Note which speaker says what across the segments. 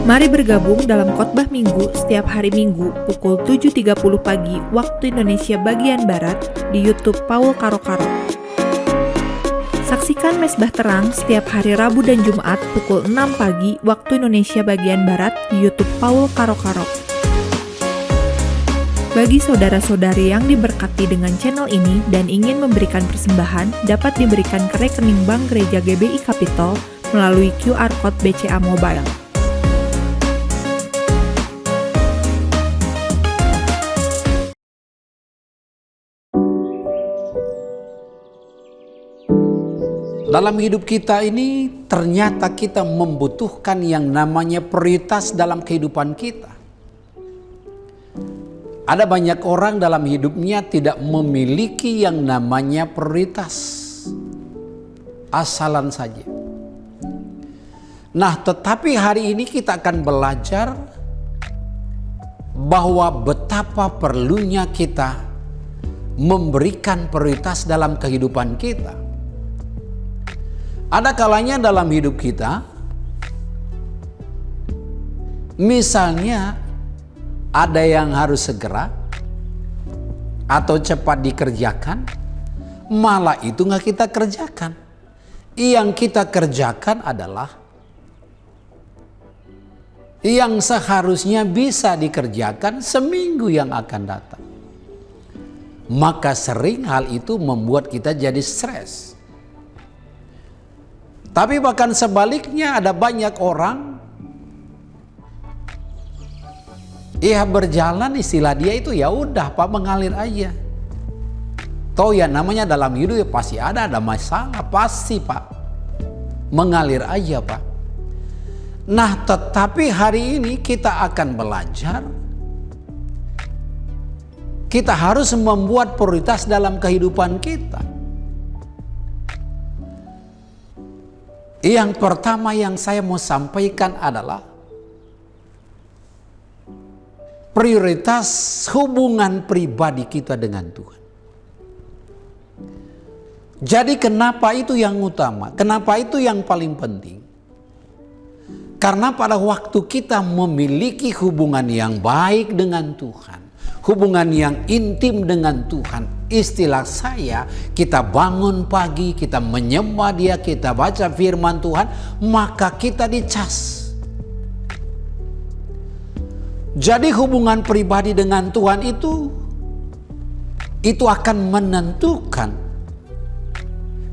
Speaker 1: Mari bergabung dalam khotbah Minggu setiap hari Minggu pukul 7.30 pagi waktu Indonesia bagian Barat di YouTube Paul Karo-Karo. Saksikan Mesbah Terang setiap hari Rabu dan Jumat pukul 6 pagi waktu Indonesia bagian Barat di YouTube Paul Karo-Karo. Bagi saudara-saudari yang diberkati dengan channel ini dan ingin memberikan persembahan, dapat diberikan ke rekening Bank Gereja GBI Capital melalui QR Code BCA Mobile.
Speaker 2: Dalam hidup kita ini ternyata kita membutuhkan yang namanya prioritas dalam kehidupan kita. Ada banyak orang dalam hidupnya tidak memiliki yang namanya prioritas. Asalan saja. Nah, tetapi hari ini kita akan belajar bahwa betapa perlunya kita memberikan prioritas dalam kehidupan kita. Ada kalanya dalam hidup kita, misalnya ada yang harus segera atau cepat dikerjakan, malah itu nggak kita kerjakan. Yang kita kerjakan adalah yang seharusnya bisa dikerjakan seminggu yang akan datang. Maka sering hal itu membuat kita jadi stres. Tapi bahkan sebaliknya ada banyak orang berjalan, istilah dia itu ya udah Pak, mengalir aja. Toh ya namanya dalam hidup ya pasti ada masalah, pasti Pak. Mengalir aja Pak. Nah, tetapi hari ini kita akan belajar, kita harus membuat prioritas dalam kehidupan kita. Yang pertama yang saya mau sampaikan adalah prioritas hubungan pribadi kita dengan Tuhan. Jadi kenapa itu yang utama? Kenapa itu yang paling penting? Karena pada waktu kita memiliki hubungan yang baik dengan Tuhan, hubungan yang intim dengan Tuhan, istilah saya, kita bangun pagi, kita menyembah Dia, kita baca firman Tuhan, maka kita dicas. Jadi hubungan pribadi dengan Tuhan itu akan menentukan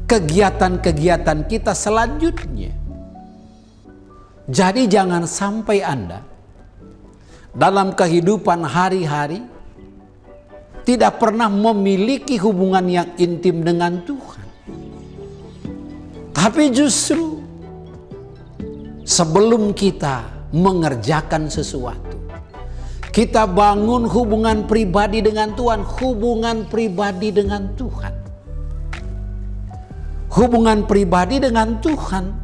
Speaker 2: kegiatan-kegiatan kita selanjutnya. Jadi jangan sampai Anda dalam kehidupan hari-hari tidak pernah memiliki hubungan yang intim dengan Tuhan. Tapi justru sebelum kita mengerjakan sesuatu, kita bangun hubungan pribadi dengan Tuhan, hubungan pribadi dengan Tuhan. Hubungan pribadi dengan Tuhan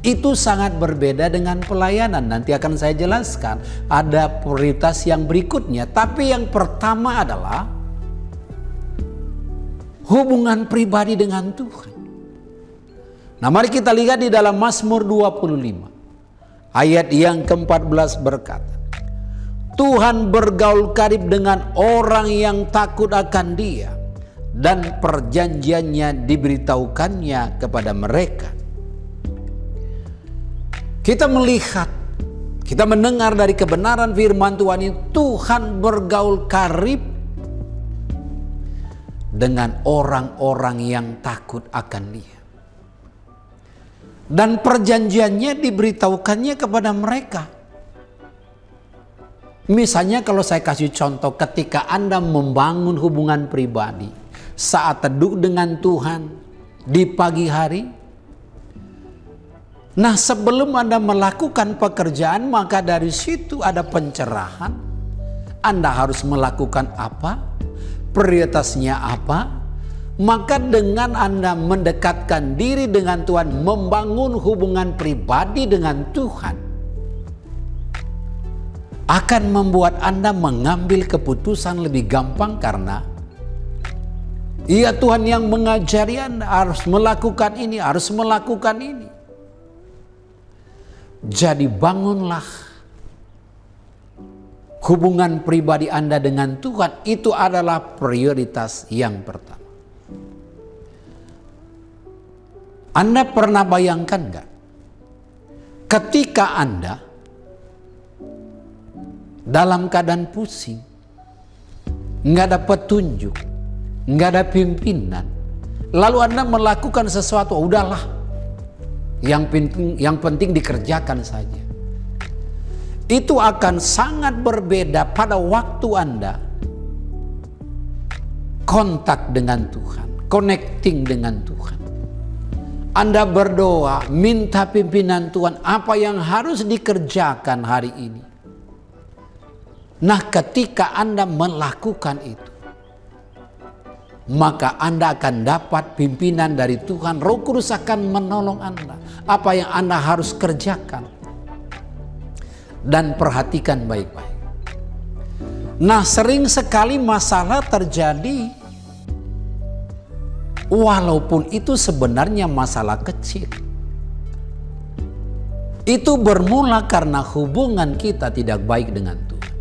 Speaker 2: itu sangat berbeda dengan pelayanan. Nanti akan saya jelaskan. Ada prioritas yang berikutnya. Tapi yang pertama adalah hubungan pribadi dengan Tuhan. Nah, mari kita lihat di dalam Mazmur 25. Ayat yang ke-14 berkata, Tuhan bergaul karib dengan orang yang takut akan Dia, dan perjanjiannya diberitahukannya kepada mereka. Kita melihat, kita mendengar dari kebenaran firman Tuhan ini, Tuhan bergaul karib dengan orang-orang yang takut akan Dia. Dan perjanjiannya diberitahukannya kepada mereka. Misalnya kalau saya kasih contoh, ketika Anda membangun hubungan pribadi, saat teduh dengan Tuhan di pagi hari, nah, sebelum Anda melakukan pekerjaan, maka dari situ ada pencerahan. Anda harus melakukan apa? Prioritasnya apa? Maka dengan Anda mendekatkan diri dengan Tuhan, membangun hubungan pribadi dengan Tuhan, akan membuat Anda mengambil keputusan lebih gampang karena iya Tuhan yang mengajari Anda harus melakukan ini, harus melakukan ini. Jadi bangunlah hubungan pribadi Anda dengan Tuhan, itu adalah prioritas yang pertama. Anda pernah bayangkan nggak? Ketika Anda dalam keadaan pusing, nggak ada petunjuk, nggak ada pimpinan, lalu Anda melakukan sesuatu, udahlah, yang penting dikerjakan saja. Itu akan sangat berbeda pada waktu Anda kontak dengan Tuhan, connecting dengan Tuhan. Anda berdoa, minta pimpinan Tuhan, apa yang harus dikerjakan hari ini. Nah, ketika Anda melakukan itu, maka Anda akan dapat pimpinan dari Tuhan. Roh Kudus akan menolong Anda. Apa yang Anda harus kerjakan. Dan perhatikan baik-baik. Nah, sering sekali masalah terjadi, walaupun itu sebenarnya masalah kecil. Itu bermula karena hubungan kita tidak baik dengan Tuhan.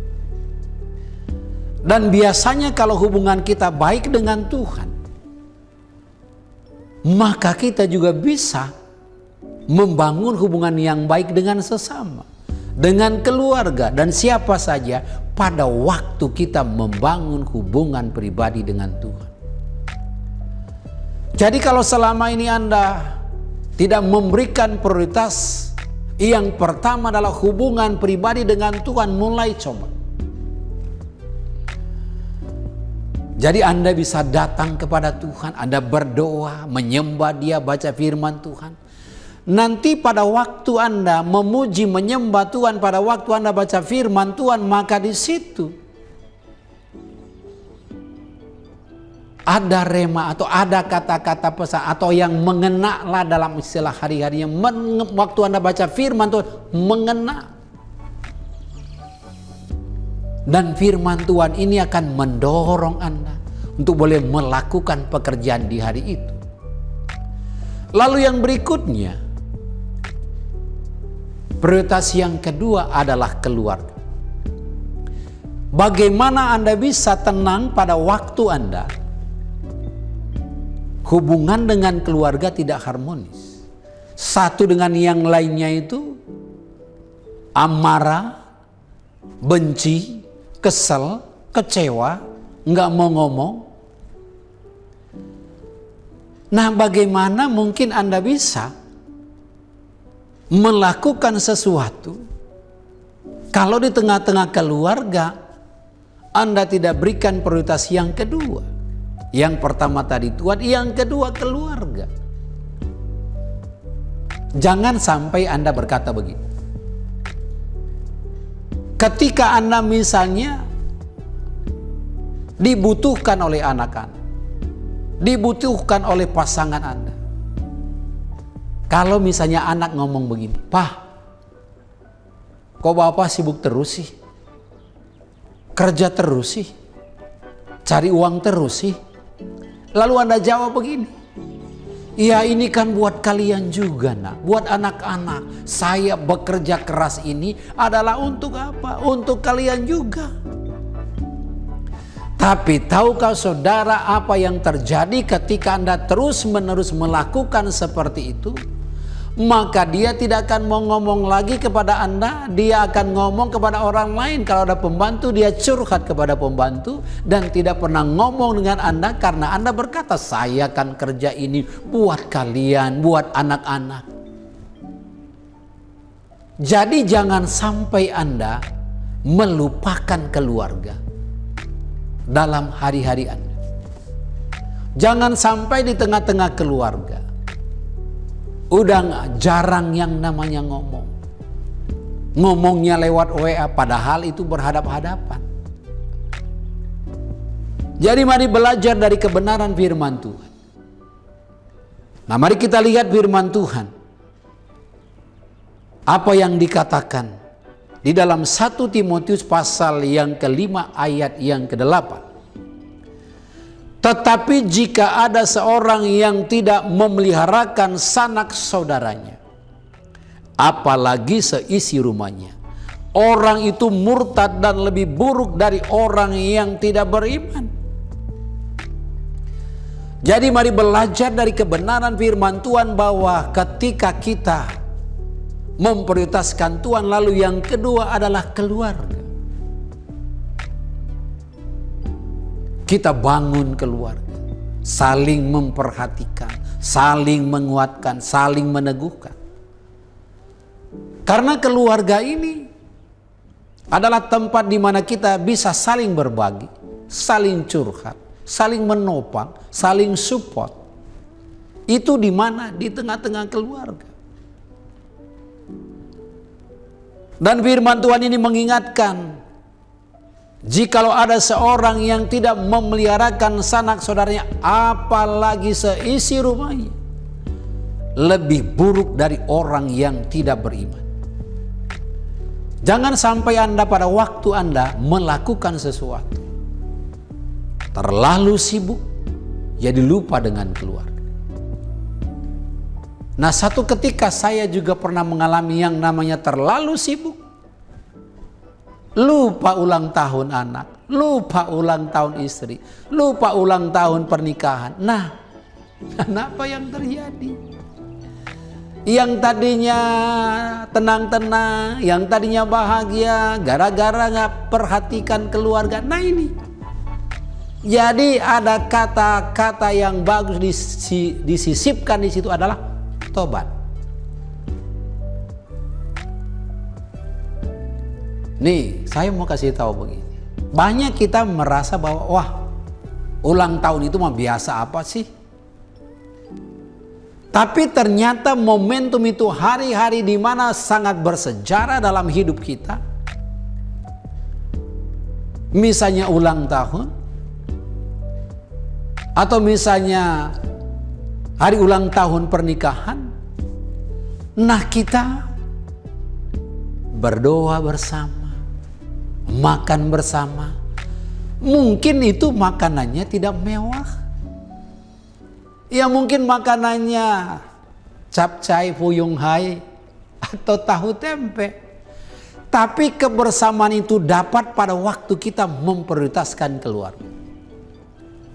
Speaker 2: Dan biasanya kalau hubungan kita baik dengan Tuhan, maka kita juga bisa membangun hubungan yang baik dengan sesama, dengan keluarga, dan siapa saja pada waktu kita membangun hubungan pribadi dengan Tuhan. Jadi kalau selama ini Anda tidak memberikan prioritas, yang pertama adalah hubungan pribadi dengan Tuhan, mulai coba. Jadi Anda bisa datang kepada Tuhan, Anda berdoa, menyembah Dia, baca firman Tuhan. Nanti pada waktu Anda memuji, menyembah Tuhan, pada waktu Anda baca firman Tuhan, maka di situ ada rema atau ada kata-kata pesan atau yang mengena lah dalam istilah hari-harinya. Waktu Anda baca firman Tuhan, mengena. Dan firman Tuhan ini akan mendorong Anda untuk boleh melakukan pekerjaan di hari itu. Lalu yang berikutnya, prioritas yang kedua adalah keluarga. Bagaimana Anda bisa tenang pada waktu Anda hubungan dengan keluarga tidak harmonis? Satu dengan yang lainnya itu amarah, benci, kesel, kecewa, nggak mau ngomong. Nah, bagaimana mungkin Anda bisa melakukan sesuatu kalau di tengah-tengah keluarga Anda tidak berikan prioritas yang kedua? Yang pertama tadi Tuhan, yang kedua keluarga. Jangan sampai Anda berkata begini. Ketika Anda misalnya dibutuhkan oleh anak-anak, dibutuhkan oleh pasangan Anda. Kalau misalnya anak ngomong begini, "Pak, kok Bapak sibuk terus sih? Kerja terus sih? Cari uang terus sih?" Lalu Anda jawab begini, "Ya ini kan buat kalian juga nak, buat anak-anak. Saya bekerja keras ini adalah untuk apa? Untuk kalian juga." Tapi tahukah saudara apa yang terjadi ketika Anda terus-menerus melakukan seperti itu? Maka dia tidak akan mau ngomong lagi kepada Anda, dia akan ngomong kepada orang lain. Kalau ada pembantu, dia curhat kepada pembantu dan tidak pernah ngomong dengan Anda karena Anda berkata, "Saya akan kerja ini buat kalian, buat anak-anak." Jadi jangan sampai Anda melupakan keluarga dalam hari-hari Anda. Jangan sampai di tengah-tengah keluarga udah jarang yang namanya ngomong. Ngomongnya lewat WA padahal itu berhadap-hadapan. Jadi mari belajar dari kebenaran firman Tuhan. Nah, mari kita lihat firman Tuhan. Apa yang dikatakan di dalam 1 Timotius pasal yang ke-5 ayat yang ke-8. Tetapi jika ada seorang yang tidak memeliharakan sanak saudaranya, apalagi seisi rumahnya. Orang itu murtad dan lebih buruk dari orang yang tidak beriman. Jadi mari belajar dari kebenaran firman Tuhan bahwa ketika kita memprioritaskan Tuhan, lalu yang kedua adalah keluarga. Kita bangun keluarga, saling memperhatikan, saling menguatkan, saling meneguhkan. Karena keluarga ini adalah tempat di mana kita bisa saling berbagi, saling curhat, saling menopang, saling support. Itu di mana? Di tengah-tengah keluarga. Dan firman Tuhan ini mengingatkan, jikalau ada seorang yang tidak memeliharakan sanak saudaranya, apalagi seisi rumahnya, lebih buruk dari orang yang tidak beriman. Jangan sampai Anda pada waktu Anda melakukan sesuatu terlalu sibuk, jadi lupa dengan keluarga. Nah, satu ketika saya juga pernah mengalami yang namanya terlalu sibuk. Lupa ulang tahun anak, lupa ulang tahun istri, lupa ulang tahun pernikahan. Nah, apa yang terjadi? Yang tadinya tenang-tenang, yang tadinya bahagia, gara-gara nggak perhatikan keluarga. Nah ini. Jadi ada kata-kata yang bagus disisipkan di situ adalah tobat. Nih, saya mau kasih tahu begini. Banyak kita merasa bahwa wah, ulang tahun itu mah biasa apa sih? Tapi ternyata momentum itu hari-hari di mana sangat bersejarah dalam hidup kita. Misalnya ulang tahun, atau misalnya hari ulang tahun pernikahan. Nah, kita berdoa bersama, makan bersama. Mungkin itu makanannya tidak mewah. Ya mungkin makanannya capcay, fuyung hai, atau tahu tempe. Tapi kebersamaan itu dapat pada waktu kita memprioritaskan keluarga.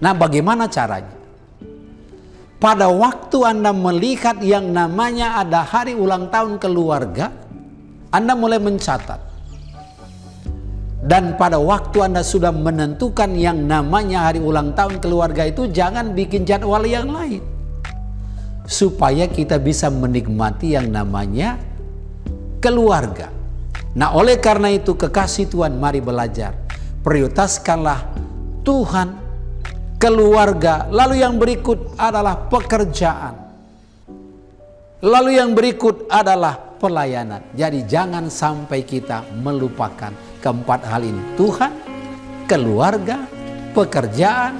Speaker 2: Nah, bagaimana caranya? Pada waktu Anda melihat yang namanya ada hari ulang tahun keluarga, Anda mulai mencatat. Dan pada waktu Anda sudah menentukan yang namanya hari ulang tahun keluarga itu, jangan bikin jadwal yang lain. Supaya kita bisa menikmati yang namanya keluarga. Nah, oleh karena itu kekasih Tuhan, mari belajar. Prioritaskanlah Tuhan, keluarga, lalu yang berikut adalah pekerjaan. Lalu yang berikut adalah pelayanan. Jadi jangan sampai kita melupakan keempat hal ini. Tuhan, keluarga, pekerjaan,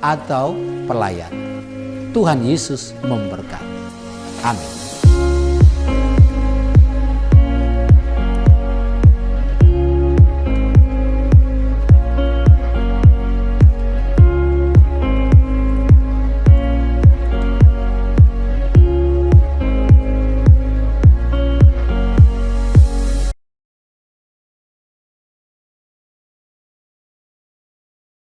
Speaker 2: atau pelayanan. Tuhan Yesus memberkati. Amin.